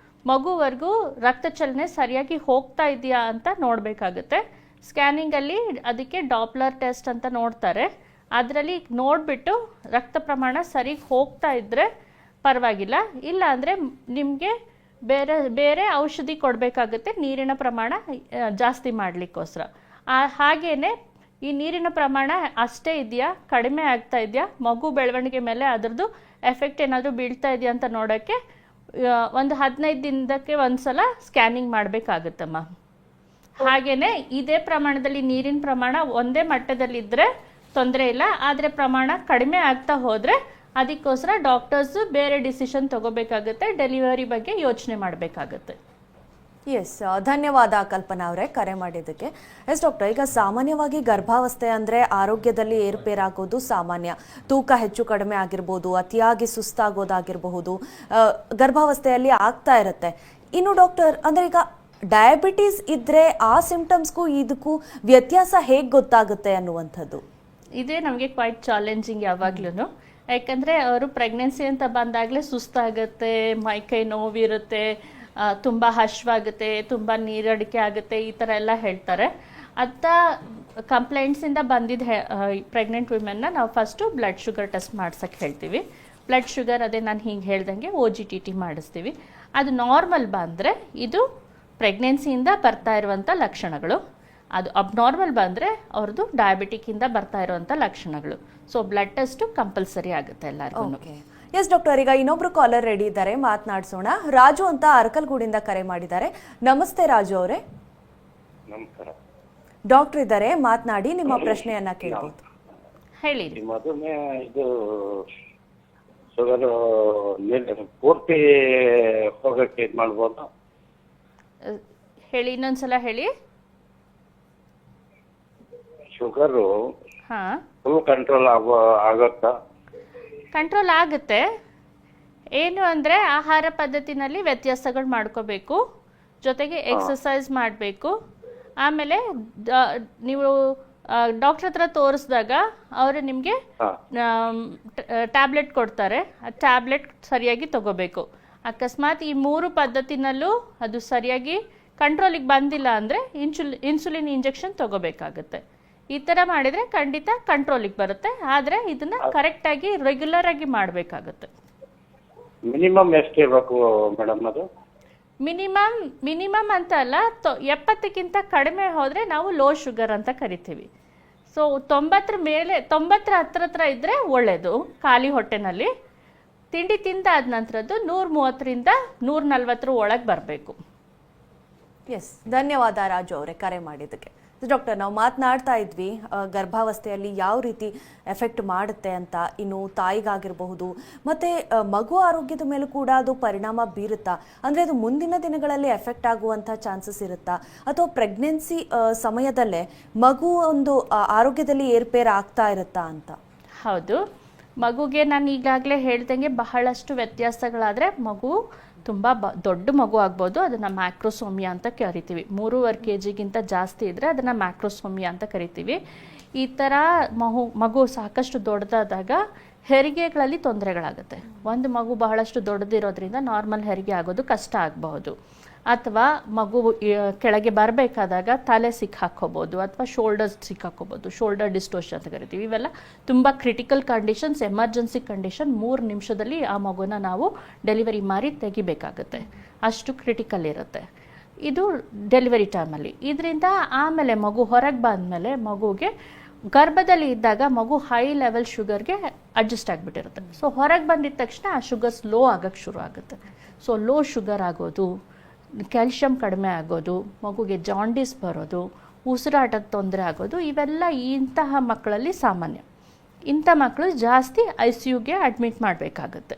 ಮಗುವರೆಗೂ ರಕ್ತ ಚಲನೆ ಸರಿಯಾಗಿ ಹೋಗ್ತಾ ಇದೆಯಾ ಅಂತ ನೋಡಬೇಕಾಗುತ್ತೆ. ಸ್ಕ್ಯಾನಿಂಗಲ್ಲಿ ಅದಕ್ಕೆ ಡಾಪ್ಲರ್ ಟೆಸ್ಟ್ ಅಂತ ನೋಡ್ತಾರೆ. ಅದರಲ್ಲಿ ನೋಡಿಬಿಟ್ಟು ರಕ್ತ ಪ್ರಮಾಣ ಸರಿಗೆ ಹೋಗ್ತಾ ಇದ್ದರೆ ಪರವಾಗಿಲ್ಲ, ಇಲ್ಲ ಅಂದರೆ ನಿಮಗೆ ಬೇರೆ ಔಷಧಿ ಕೊಡಬೇಕಾಗುತ್ತೆ ನೀರಿನ ಪ್ರಮಾಣ ಜಾಸ್ತಿ ಮಾಡಲಿಕ್ಕೋಸ್ಕರ. ಹಾಗೇನೆ ಈ ನೀರಿನ ಪ್ರಮಾಣ ಅಷ್ಟೇ ಇದೆಯಾ, ಕಡಿಮೆ ಆಗ್ತಾ ಇದೆಯಾ, ಮಗು ಬೆಳವಣಿಗೆ ಮೇಲೆ ಅದರದ್ದು ಎಫೆಕ್ಟ್ ಏನಾದರೂ ಬೀಳ್ತಾ ಇದೆಯಾ ಅಂತ ನೋಡೋಕ್ಕೆ ಒಂದು 15 ದಿನಕ್ಕೆ ಒಂದ್ಸಲ ಸ್ಕ್ಯಾನಿಂಗ್ ಮಾಡಬೇಕಾಗುತ್ತಮ್ಮ. ಹಾಗೇನೆ ಇದೇ ಪ್ರಮಾಣದಲ್ಲಿ ನೀರಿನ ಪ್ರಮಾಣ ಒಂದೇ ಮಟ್ಟದಲ್ಲಿದ್ದರೆ ತೊಂದರೆ ಇಲ್ಲ, ಆದರೆ ಪ್ರಮಾಣ ಕಡಿಮೆ ಆಗ್ತಾ ಹೋದರೆ ಅದಕ್ಕೋಸ್ಕರ ಡಾಕ್ಟರ್ಸ್ ಬೇರೆ ಡಿಸಿಷನ್ ತಗೋಬೇಕಾಗುತ್ತೆ, ಡೆಲಿವರಿ ಬಗ್ಗೆ ಯೋಚನೆ ಮಾಡಬೇಕಾಗುತ್ತೆ.
ಎಸ್, ಧನ್ಯವಾದ ಕಲ್ಪನಾ ಅವರೇ ಕರೆ ಮಾಡಿದ್ದಕ್ಕೆ. ಎಸ್ ಡಾಕ್ಟರ್, ಈಗ ಸಾಮಾನ್ಯವಾಗಿ ಗರ್ಭಾವಸ್ಥೆ ಅಂದರೆ ಆರೋಗ್ಯದಲ್ಲಿ ಏರುಪೇರಾಗೋದು ಸಾಮಾನ್ಯ. ತೂಕ ಹೆಚ್ಚು ಕಡಿಮೆ ಆಗಿರ್ಬೋದು, ಅತಿಯಾಗಿ ಸುಸ್ತಾಗೋದಾಗಿರಬಹುದು, ಗರ್ಭಾವಸ್ಥೆಯಲ್ಲಿ ಆಗ್ತಾ ಇರುತ್ತೆ. ಇನ್ನು ಡಾಕ್ಟರ್, ಅಂದರೆ ಈಗ ಡಯಾಬಿಟೀಸ್ ಇದ್ದರೆ ಆ ಸಿಂಪ್ಟಮ್ಸ್ಗೂ ಇದಕ್ಕೂ ವ್ಯತ್ಯಾಸ ಹೇಗೆ ಗೊತ್ತಾಗುತ್ತೆ ಅನ್ನುವಂಥದ್ದು?
ಇದೇ ನಮಗೆ ಕ್ವೈಟ್ ಚಾಲೆಂಜಿಂಗ್ ಯಾವಾಗ್ಲೂ. ಯಾಕಂದರೆ ಅವರು ಪ್ರೆಗ್ನೆನ್ಸಿ ಅಂತ ಬಂದಾಗಲೇ ಸುಸ್ತಾಗುತ್ತೆ, ಮೈಕೈ ನೋವಿರುತ್ತೆ, ತುಂಬ ಹಶ್ವಾಗುತ್ತೆ, ತುಂಬ ನೀರಡಿಕೆ ಆಗುತ್ತೆ, ಈ ಥರ ಎಲ್ಲ ಹೇಳ್ತಾರೆ. ಅಂಥ ಕಂಪ್ಲೇಂಟ್ಸಿಂದ ಬಂದಿದ್ದ ಪ್ರೆಗ್ನೆಂಟ್ ವಿಮೆನ್ನ ನಾವು ಫಸ್ಟು ಬ್ಲಡ್ ಶುಗರ್ ಟೆಸ್ಟ್ ಮಾಡ್ಸೋಕ್ಕೆ ಹೇಳ್ತೀವಿ. ಬ್ಲಡ್ ಶುಗರ್ ಅದೇ ನಾನು ಹಿಂಗೆ ಹೇಳ್ದಂಗೆ OGTT ಮಾಡಿಸ್ತೀವಿ. ಅದು ನಾರ್ಮಲ್ ಬಂದರೆ ಇದು ಪ್ರೆಗ್ನೆನ್ಸಿಯಿಂದ ಬರ್ತಾ ಇರುವಂಥ ಲಕ್ಷಣಗಳು. ಅದು ಅಬ್ನಾರ್ಮಲ್ ಬಂದರೆ ಅವ್ರದ್ದು ಡಯಾಬಿಟಿಕ್ಕಿಂದ ಬರ್ತಾ ಇರುವಂಥ ಲಕ್ಷಣಗಳು. ಸೊ ಬ್ಲಡ್ ಟೆಸ್ಟು ಕಂಪಲ್ಸರಿ ಆಗುತ್ತೆ ಎಲ್ಲರಿಗೂ.
ಎಸ್ ಡಾಕ್ಟರ್, ಈಗ ಇನ್ನೊಬ್ರು ಕಾಲರ್ ರೆಡಿ ಇದ್ದಾರೆ, ಮಾತನಾಡಿಸೋಣ. ರಾಜು ಅಂತ ಅರಕಲ್ಗೂಡಿಂದ ಕರೆ ಮಾಡಿದ್ದಾರೆ. ನಮಸ್ತೆ ರಾಜು ಅವರೇ.
ನಮಸ್ಕಾರ.
ಡಾಕ್ಟರ್ ಇದ್ದಾರೆ, ಮಾತನಾಡಿ, ನಿಮ್ಮ ಪ್ರಶ್ನೆಯನ್ನ ಕೇಳಬಹುದು.
ಹೇಳಿ.
ಮಧುಮೇಹ ಇದು ಶುಗರ್ ಪೂರ್ತಿ ಹೋಗಕ್ಕೆ ಇದು ಮಾಡ್ಬೋದು?
ಹೇಳಿ, ಇನ್ನೊಂದ್ಸಲ ಹೇಳಿ.
ಶುಗರು
ಹಾಂ,
ಫುಲ್ ಕಂಟ್ರೋಲ್ ಆಗುತ್ತಾ?
ಕಂಟ್ರೋಲ್ ಆಗುತ್ತೆ. ಏನು ಅಂದರೆ ಆಹಾರ ಪದ್ಧತಿನಲ್ಲಿ ವ್ಯತ್ಯಾಸಗಳು ಮಾಡ್ಕೋಬೇಕು, ಜೊತೆಗೆ ಎಕ್ಸಸೈಸ್ ಮಾಡಬೇಕು. ಆಮೇಲೆ ನೀವು ಡಾಕ್ಟರ್ ಹತ್ರ ತೋರಿಸಿದಾಗ ಅವರು ನಿಮಗೆ ಟ್ಯಾಬ್ಲೆಟ್ ಕೊಡ್ತಾರೆ. ಆ ಟ್ಯಾಬ್ಲೆಟ್ ಸರಿಯಾಗಿ ತಗೋಬೇಕು. ಅಕಸ್ಮಾತ್ ಈ 3 ಪದ್ಧತಿನಲ್ಲೂ ಅದು ಸರಿಯಾಗಿ ಕಂಟ್ರೋಲಿಗೆ ಬಂದಿಲ್ಲ ಅಂದರೆ ಇನ್ಸುಲಿನ್ ಇಂಜೆಕ್ಷನ್ ತಗೋಬೇಕಾಗುತ್ತೆ. ಈ ಥರ ಮಾಡಿದರೆ ಖಂಡಿತ ಕಂಟ್ರೋಲಿಗೆ ಬರುತ್ತೆ. ಆದರೆ ಇದನ್ನು ಕರೆಕ್ಟಾಗಿ ರೆಗ್ಯುಲರ್ ಆಗಿ ಮಾಡಬೇಕಾಗುತ್ತೆ.
ಮಿನಿಮಮ್ ಎಷ್ಟು ಇರಬೇಕು ಮೇಡಮ್ ಅದು?
ಮಿನಿಮಮ್ ಅಂತ ಅಲ್ಲ, 70ಕ್ಕಿಂತ ಕಡಿಮೆ ಹೋದರೆ ನಾವು ಲೋ ಶುಗರ್ ಅಂತ ಕರಿತೀವಿ. ಸೊ 90 ಮೇಲೆ 90 ಹತ್ರ ಇದ್ದರೆ ಒಳ್ಳೆಯದು. ಖಾಲಿ ಹೊಟ್ಟೆನಲ್ಲಿ ತಿಂಡಿ ತಿಂದಾದ ನಂತರದ್ದು 130ರಿಂದ 140 ಒಳಗೆ ಬರಬೇಕು.
ಎಸ್, ಧನ್ಯವಾದ ರಾಜು ಅವರೇ ಕರೆ ಮಾಡಿದ್ದಕ್ಕೆ. ಡಾಕ್ಟರ್, ನಾವು ಮಾತನಾಡ್ತಾ ಇದ್ವಿ ಗರ್ಭಾವಸ್ಥೆಯಲ್ಲಿ ಯಾವ ರೀತಿ ಎಫೆಕ್ಟ್ ಮಾಡುತ್ತೆ ಅಂತ. ಇನ್ನು ತಾಯಿಗಾಗಿರಬಹುದು ಮತ್ತು ಮಗು ಆರೋಗ್ಯದ ಮೇಲೂ ಕೂಡ ಅದು ಪರಿಣಾಮ ಬೀರುತ್ತಾ? ಅಂದರೆ ಅದು ಮುಂದಿನ ದಿನಗಳಲ್ಲಿ ಎಫೆಕ್ಟ್ ಆಗುವಂಥ ಚಾನ್ಸಸ್ ಇರುತ್ತಾ, ಅಥವಾ ಪ್ರೆಗ್ನೆನ್ಸಿ ಸಮಯದಲ್ಲೇ ಮಗು ಒಂದು ಆರೋಗ್ಯದಲ್ಲಿ ಏರ್ಪೇರು ಆಗ್ತಾ ಇರುತ್ತಾ ಅಂತ?
ಹೌದು, ಮಗುಗೆ ನಾನು ಈಗಾಗಲೇ ಹೇಳ್ದಂಗೆ ಬಹಳಷ್ಟು ವ್ಯತ್ಯಾಸಗಳಾದರೆ ಮಗು ತುಂಬ ದೊಡ್ಡ ಮಗು ಆಗ್ಬೋದು. ಅದನ್ನು ಮ್ಯಾಕ್ರೋಸೋಮಿಯಾ ಅಂತ ಕರಿತೀವಿ. 3.5 kg ಜಾಸ್ತಿ ಇದ್ದರೆ ಅದನ್ನು ಮ್ಯಾಕ್ರೋಸೋಮಿಯಾ ಅಂತ ಕರಿತೀವಿ. ಈ ಥರ ಮಗು ಸಾಕಷ್ಟು ದೊಡ್ಡದಾದಾಗ ಹೆರಿಗೆಗಳಲ್ಲಿ ತೊಂದರೆಗಳಾಗುತ್ತೆ. ಒಂದು ಮಗು ಬಹಳಷ್ಟು ದೊಡ್ಡದಿರೋದ್ರಿಂದ ನಾರ್ಮಲ್ ಹೆರಿಗೆ ಆಗೋದು ಕಷ್ಟ ಆಗಬಹುದು. ಅಥವಾ ಮಗು ಕೆಳಗೆ ಬರಬೇಕಾದಾಗ ತಲೆ ಸಿಕ್ಕಾಕೋಬೋದು, ಅಥವಾ ಶೋಲ್ಡರ್ಸ್ ಸಿಕ್ಕಾಕೋಬೋದು. ಶೋಲ್ಡರ್ ಡಿಸ್ಟೋರ್ಷನ್ ಅಂತ ಕರಿತೀವಿ. ಇವೆಲ್ಲ ತುಂಬ ಕ್ರಿಟಿಕಲ್ ಕಂಡೀಷನ್ಸ್, ಎಮರ್ಜೆನ್ಸಿ ಕಂಡೀಷನ್. 3 ನಿಮಿಷದಲ್ಲಿ ಆ ಮಗುನ ನಾವು ಡೆಲಿವರಿ ಮಾಡಿ ತೆಗಿಬೇಕಾಗುತ್ತೆ. ಅಷ್ಟು ಕ್ರಿಟಿಕಲ್ ಇರುತ್ತೆ ಇದು ಡೆಲಿವರಿ ಟೈಮಲ್ಲಿ. ಇದರಿಂದ ಆಮೇಲೆ ಮಗು ಹೊರಗೆ ಬಂದಮೇಲೆ ಮಗುಗೆ ಗರ್ಭದಲ್ಲಿ ಇದ್ದಾಗ ಮಗು ಹೈ ಲೆವೆಲ್ ಶುಗರ್ಗೆ ಅಡ್ಜಸ್ಟ್ ಆಗಿಬಿಟ್ಟಿರುತ್ತೆ. ಸೊ ಹೊರಗೆ ಬಂದಿದ ತಕ್ಷಣ ಆ ಶುಗರ್ಸ್ ಲೋ ಆಗೋಕ್ಕೆ ಶುರು ಆಗುತ್ತೆ. ಸೊ ಲೋ ಶುಗರ್ ಆಗೋದು, ಕ್ಯಾಲ್ಶಿಯಂ ಕಡಿಮೆ ಆಗೋದು, ಮಗುಗೆ ಜಾಂಡೀಸ್ ಬರೋದು, ಉಸಿರಾಟದ ತೊಂದರೆ ಆಗೋದು, ಇವೆಲ್ಲ ಇಂತಹ ಮಕ್ಕಳಲ್ಲಿ ಸಾಮಾನ್ಯ. ಇಂಥ ಮಕ್ಕಳು ಜಾಸ್ತಿ ICUಗೆ ಅಡ್ಮಿಟ್ ಮಾಡಬೇಕಾಗುತ್ತೆ.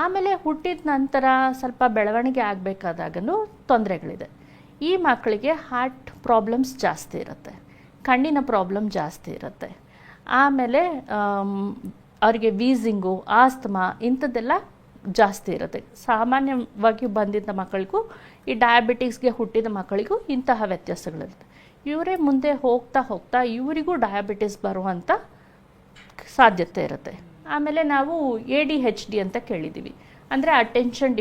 ಆಮೇಲೆ ಹುಟ್ಟಿದ ನಂತರ ಸ್ವಲ್ಪ ಬೆಳವಣಿಗೆ ಆಗಬೇಕಾದಾಗೂ ತೊಂದರೆಗಳಿದೆ. ಈ ಮಕ್ಕಳಿಗೆ ಹಾರ್ಟ್ ಪ್ರಾಬ್ಲಮ್ಸ್ ಜಾಸ್ತಿ ಇರುತ್ತೆ, ಕಣ್ಣಿನ ಪ್ರಾಬ್ಲಮ್ ಜಾಸ್ತಿ ಇರುತ್ತೆ. ಆಮೇಲೆ ಅವರಿಗೆ ವೀಸಿಂಗು, ಆಸ್ತಮಾ ಇಂಥದ್ದೆಲ್ಲ ಜಾಸ್ತಿ ಇರುತ್ತೆ. ಸಾಮಾನ್ಯವಾಗಿ ಬಂದಿದ್ದ ಮಕ್ಕಳಿಗೂ ಈ ಡಯಾಬಿಟಿಕ್ಸ್ಗೆ ಹುಟ್ಟಿದ ಮಕ್ಕಳಿಗೂ ಇಂತಹ ವ್ಯತ್ಯಾಸಗಳಿರುತ್ತೆ. ಇವರೇ ಮುಂದೆ ಹೋಗ್ತಾ ಹೋಗ್ತಾ ಇವರಿಗೂ ಡಯಾಬಿಟಿಸ್ ಬರುವಂಥ ಸಾಧ್ಯತೆ ಇರುತ್ತೆ. ಆಮೇಲೆ ನಾವು ADHD ಅಂತ ಕೇಳಿದ್ದೀವಿ. ಅಂದರೆ attention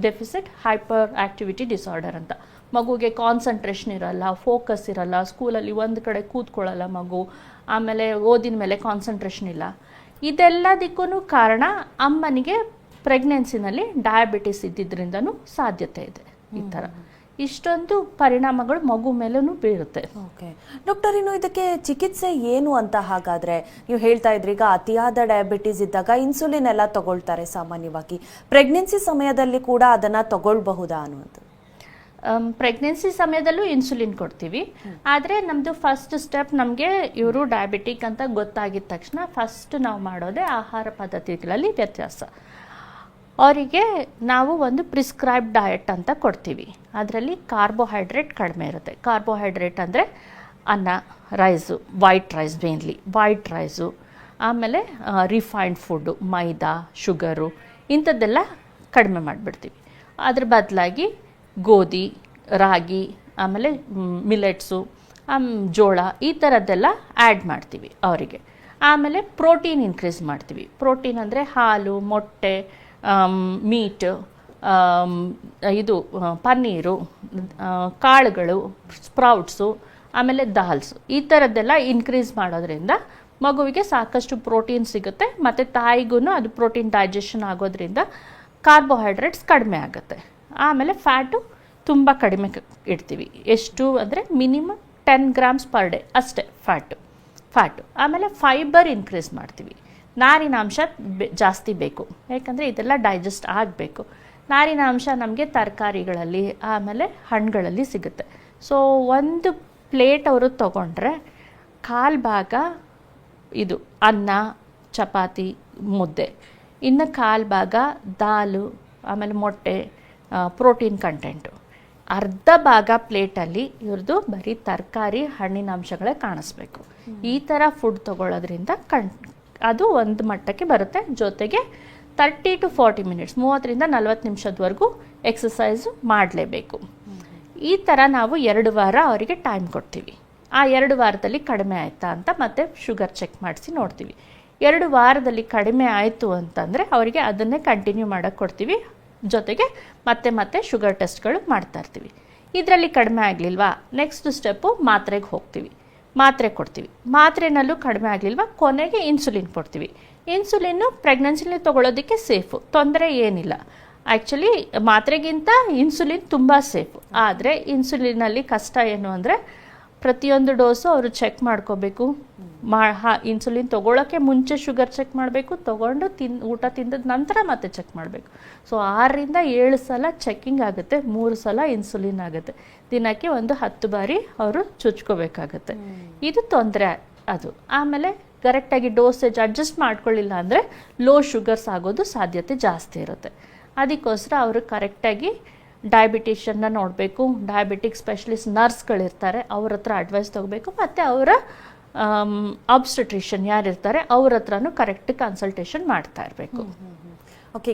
deficit hyperactivity disorder ಅಂತ. ಮಗುಗೆ ಕಾನ್ಸಂಟ್ರೇಷನ್ ಇರಲ್ಲ, ಫೋಕಸ್ ಇರಲ್ಲ, ಸ್ಕೂಲಲ್ಲಿ ಒಂದು ಕಡೆ ಕೂತ್ಕೊಳ್ಳಲ್ಲ ಮಗು, ಆಮೇಲೆ ಓದಿನ ಮೇಲೆ ಕಾನ್ಸಂಟ್ರೇಷನ್ ಇಲ್ಲ. ಇದೆಲ್ಲದಕ್ಕೂ ಕಾರಣ ಅಮ್ಮನಿಗೆ ಪ್ರೆಗ್ನೆನ್ಸಿನಲ್ಲಿ ಡಯಾಬಿಟಿಸ್ ಇದ್ದಿದ್ದರಿಂದನೂ ಸಾಧ್ಯತೆ ಇದೆ. ಈ ಥರ ಇಷ್ಟೊಂದು ಪರಿಣಾಮಗಳು ಮಗು ಮೇಲೂ ಬೀರುತ್ತೆ.
ಓಕೆ ಡಾಕ್ಟರ್, ಇನ್ನು ಇದಕ್ಕೆ ಚಿಕಿತ್ಸೆ ಏನು ಅಂತ? ಹಾಗಾದರೆ ನೀವು ಹೇಳ್ತಾ ಇದ್ರಿ ಈಗ ಅತಿಯಾದ ಡಯಾಬಿಟೀಸ್ ಇದ್ದಾಗ ಇನ್ಸುಲಿನ್ ಎಲ್ಲ ತಗೊಳ್ತಾರೆ ಸಾಮಾನ್ಯವಾಗಿ. ಪ್ರೆಗ್ನೆನ್ಸಿ ಸಮಯದಲ್ಲಿ ಕೂಡ ಅದನ್ನು ತಗೊಳ್ಬಹುದಾ ಅನ್ನುವಂಥದ್ದು?
ಪ್ರೆಗ್ನೆನ್ಸಿ ಸಮಯದಲ್ಲೂ ಇನ್ಸುಲಿನ್ ಕೊಡ್ತೀವಿ. ಆದರೆ ನಮ್ಮದು ಫಸ್ಟ್ ಸ್ಟೆಪ್, ನಮಗೆ ಇವರು ಡಯಾಬಿಟಿಕ್ ಅಂತ ಗೊತ್ತಾಗಿದ ತಕ್ಷಣ ಫಸ್ಟ್ ನಾವು ಮಾಡೋದೇ ಆಹಾರ ಪದ್ಧತಿಗಳಲ್ಲಿ ವ್ಯತ್ಯಾಸ. ಅವರಿಗೆ ನಾವು ಒಂದು ಪ್ರಿಸ್ಕ್ರೈಬ್ ಡಯಟ್ ಅಂತ ಕೊಡ್ತೀವಿ. ಅದರಲ್ಲಿ ಕಾರ್ಬೋಹೈಡ್ರೇಟ್ ಕಡಿಮೆ ಇರುತ್ತೆ. ಕಾರ್ಬೋಹೈಡ್ರೇಟ್ ಅಂದರೆ ಅನ್ನ, rice, white rice, mainly white rice, ಆಮೇಲೆ ರಿಫೈನ್ಡ್ ಫುಡ್ಡು, ಮೈದಾ, ಶುಗರು ಇಂಥದ್ದೆಲ್ಲ ಕಡಿಮೆ ಮಾಡಿಬಿಡ್ತೀವಿ. ಅದ್ರ ಬದಲಾಗಿ ಗೋಧಿ, ರಾಗಿ, ಆಮೇಲೆ ಮಿಲೆಟ್ಸು, ಜೋಳ ಈ ಥರದ್ದೆಲ್ಲ ಆ್ಯಡ್ ಮಾಡ್ತೀವಿ ಅವರಿಗೆ. ಆಮೇಲೆ ಪ್ರೋಟೀನ್ ಇನ್ಕ್ರೀಸ್ ಮಾಡ್ತೀವಿ. ಪ್ರೋಟೀನ್ ಅಂದರೆ ಹಾಲು, ಮೊಟ್ಟೆ, ಮೀಟ್, ಇದು ಪನ್ನೀರು, ಕಾಳುಗಳು, ಸ್ಪ್ರೌಟ್ಸು, ಆಮೇಲೆ ದಾಲ್ಸು, ಈ ಥರದ್ದೆಲ್ಲ ಇನ್ಕ್ರೀಸ್ ಮಾಡೋದ್ರಿಂದ ಮಗುವಿಗೆ ಸಾಕಷ್ಟು ಪ್ರೋಟೀನ್ ಸಿಗುತ್ತೆ. ಮತ್ತು ತಾಯಿಗೂ ಅದು ಪ್ರೋಟೀನ್ ಡೈಜೆಷನ್ ಆಗೋದ್ರಿಂದ ಕಾರ್ಬೋಹೈಡ್ರೇಟ್ಸ್ ಕಡಿಮೆ ಆಗುತ್ತೆ. ಆಮೇಲೆ ಫ್ಯಾಟು ತುಂಬ ಕಡಿಮೆ ಇಡ್ತೀವಿ. ಎಷ್ಟು ಅಂದರೆ ಮಿನಿಮಮ್ 10 ಗ್ರಾಮ್ಸ್ ಪರ್ ಡೇ ಅಷ್ಟೇ ಫ್ಯಾಟು. ಆಮೇಲೆ ಫೈಬರ್ ಇನ್ಕ್ರೀಸ್ ಮಾಡ್ತೀವಿ. ನಾರಿನಾಂಶ ಜಾಸ್ತಿ ಬೇಕು, ಯಾಕಂದರೆ ಇದೆಲ್ಲ ಡೈಜೆಸ್ಟ್ ಆಗಬೇಕು. ನಾರಿನಾಂಶ ನಮಗೆ ತರಕಾರಿಗಳಲ್ಲಿ ಆಮೇಲೆ ಹಣ್ಣುಗಳಲ್ಲಿ ಸಿಗುತ್ತೆ. ಸೊ ಒಂದು ಪ್ಲೇಟ್ ಅವರು ತೊಗೊಂಡ್ರೆ 1/4 ಭಾಗ ಇದು ಅನ್ನ, ಚಪಾತಿ, ಮುದ್ದೆ, ಇನ್ನು 1/4 ಭಾಗ ದಾಲು, ಆಮೇಲೆ ಮೊಟ್ಟೆ, ಪ್ರೋಟೀನ್ ಕಂಟೆಂಟು. ಅರ್ಧ ಭಾಗ ಪ್ಲೇಟಲ್ಲಿ ಇವ್ರದ್ದು ಬರೀ ತರಕಾರಿ, ಹಣ್ಣಿನ ಅಂಶಗಳೇ ಕಾಣಿಸ್ಬೇಕು. ಈ ಥರ ಫುಡ್ ತೊಗೊಳ್ಳೋದ್ರಿಂದ ಅದು ಒಂದು ಮಟ್ಟಕ್ಕೆ ಬರುತ್ತೆ. ಜೊತೆಗೆ 30 to 40 ಮಿನಿಟ್ಸ್, 30ರಿಂದ 40 ನಿಮಿಷದವರೆಗೂ ಎಕ್ಸಸೈಸು ಮಾಡಲೇಬೇಕು. ಈ ಥರ ನಾವು 2 ವಾರ ಅವರಿಗೆ ಟೈಮ್ ಕೊಡ್ತೀವಿ. ಆ 2 ವಾರದಲ್ಲಿ ಕಡಿಮೆ ಆಯಿತಾ ಅಂತ ಮತ್ತೆ ಶುಗರ್ ಚೆಕ್ ಮಾಡಿಸಿ ನೋಡ್ತೀವಿ. 2 ವಾರದಲ್ಲಿ ಕಡಿಮೆ ಆಯಿತು ಅಂತಂದರೆ ಅವರಿಗೆ ಅದನ್ನೇ ಕಂಟಿನ್ಯೂ ಮಾಡೋಕ್ಕೆ ಕೊಡ್ತೀವಿ. ಜೊತೆಗೆ ಮತ್ತೆ ಶುಗರ್ ಟೆಸ್ಟ್ಗಳು ಮಾಡ್ತಾ ಇರ್ತೀವಿ. ಇದರಲ್ಲಿ ಕಡಿಮೆ ಆಗಲಿಲ್ವಾ, ನೆಕ್ಸ್ಟ್ ಸ್ಟೆಪ್ಪು ಮಾತ್ರೆಗೆ ಹೋಗ್ತೀವಿ, ಮಾತ್ರೆ ಕೊಡ್ತೀವಿ. ಮಾತ್ರೆನಲ್ಲೂ ಕಡಿಮೆ ಆಗಲಿಲ್ವಾ, ಕೊನೆಗೆ ಇನ್ಸುಲಿನ್ ಕೊಡ್ತೀವಿ. ಇನ್ಸುಲಿನ್ನು ಪ್ರೆಗ್ನೆನ್ಸಿಲಿ ತೊಗೊಳೋದಕ್ಕೆ ಸೇಫು, ತೊಂದರೆ ಏನಿಲ್ಲ. ಆ್ಯಕ್ಚುಲಿ ಮಾತ್ರೆಗಿಂತ ಇನ್ಸುಲಿನ್ ತುಂಬ ಸೇಫು. ಆದರೆ ಇನ್ಸುಲಿನಲ್ಲಿ ಕಷ್ಟ ಏನು ಅಂದರೆ ಪ್ರತಿಯೊಂದು ಡೋಸು ಅವರು ಚೆಕ್ ಮಾಡ್ಕೋಬೇಕು. ಇನ್ಸುಲಿನ್ ತೊಗೊಳೋಕ್ಕೆ ಮುಂಚೆ ಶುಗರ್ ಚೆಕ್ ಮಾಡಬೇಕು, ತೊಗೊಂಡು ಊಟ ತಿಂದ ನಂತರ ಮತ್ತೆ ಚೆಕ್ ಮಾಡಬೇಕು. ಸೊ 6ರಿಂದ 7 ಸಲ ಚೆಕ್ಕಿಂಗ್ ಆಗುತ್ತೆ, 3 ಸಲ ಇನ್ಸುಲಿನ್ ಆಗುತ್ತೆ. ದಿನಕ್ಕೆ ಒಂದು 10 ಬಾರಿ ಅವರು ಚುಚ್ಕೋಬೇಕಾಗತ್ತೆ. ಇದು ತೊಂದರೆ ಅದು. ಆಮೇಲೆ ಕರೆಕ್ಟಾಗಿ ಡೋಸೇಜ್ ಅಡ್ಜಸ್ಟ್ ಮಾಡ್ಕೊಳ್ಳಿಲ್ಲ ಅಂದರೆ ಲೋ ಶುಗರ್ಸ್ ಆಗೋದು ಸಾಧ್ಯತೆ ಜಾಸ್ತಿ ಇರುತ್ತೆ. ಅದಕ್ಕೋಸ್ಕರ ಅವರು ಕರೆಕ್ಟಾಗಿ ಡಯಾಬಿಟಿಷನ್ನ ನೋಡಬೇಕು. ಡಯಾಬಿಟಿಕ್ ಸ್ಪೆಷಲಿಸ್ಟ್ ನರ್ಸ್ಗಳಿರ್ತಾರೆ, ಅವ್ರ ಹತ್ರ ಅಡ್ವೈಸ್ ತೊಗೋಬೇಕು. ಮತ್ತು ಅವರ ಆಬ್ಸ್ಟೆಟ್ರಿಷಿಯನ್ ಯಾರಿರ್ತಾರೆ ಅವ್ರ ಹತ್ರನೂ ಕರೆಕ್ಟ್ ಕನ್ಸಲ್ಟೇಷನ್ ಮಾಡ್ತಾ ಇರಬೇಕು.
ಓಕೆ